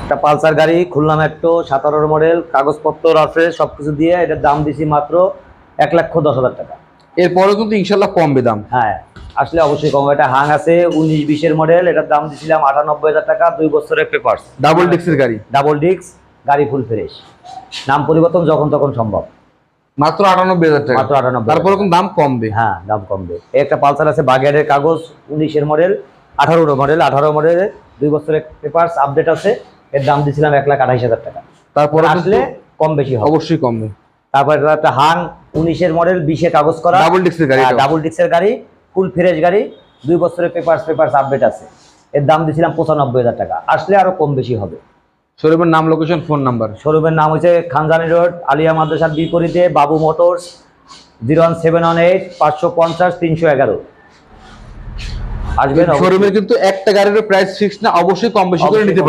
একটা পালসার গাড়ি, Khulna metro 17 model, কাগজপত্র আছে সবকিছু দিয়ে, এটার দাম দিছি মাত্র 1,10,000 টাকা। এরপরেও কিন্তু ইনশাল্লাহ কমবে দাম। হ্যাঁ, আসলে অবশ্যই কম। এটা হাং আছে 19-20 মডেল, এটার দাম দিছিলাম 98,000 টাকা, 2 বছরের পেপারস, ডাবল ডিস্কের গাড়ি। ডাবল ডিস্ক গাড়ি, ফুল ফ্রেশ, নাম পরিবর্তন যখন তখন সম্ভব। মাত্র 98,000 টাকা, মাত্র 98,000 তারপরে কিন্তু দাম কমবে। হ্যাঁ, দাম কমবে। একটা পালসার আছে বাগেরের কাগজ, 19 মডেল, 18 মডেলের, 2 বছরের পেপারস আপডেট আছে, এর দাম দিছিলাম 1,28,000 টাকা। তারপরে আসলে কম বেশি হবে, অবশ্যই কমবে। তারপর একটা হাং 19 মডেল, 20 কাগজ করা, ডাবল ডিস্কের গাড়ি, ডাবল ডিস্কের গাড়ি, ফুল ফ্রেশ গাড়ি, 2 বছরের পেপারস আপডেট আছে, এর দাম দিছিলাম 95,000 টাকা। আসলে আরো কম বেশি হবে। শোরুমের নাম, লোকেশন, ফোন নাম্বার। শোরুমের নাম হচ্ছে খানজানি রোড, আলিয়া মাদ্রাসার বিপরীতে, বাবু মোটরস, 01718-550-311। আসবেন। শোরুমের কিন্তু একটা গাড়ির প্রাইস ফিক্স না, অবশ্যই কম বেশি করে নিতে পারবেন।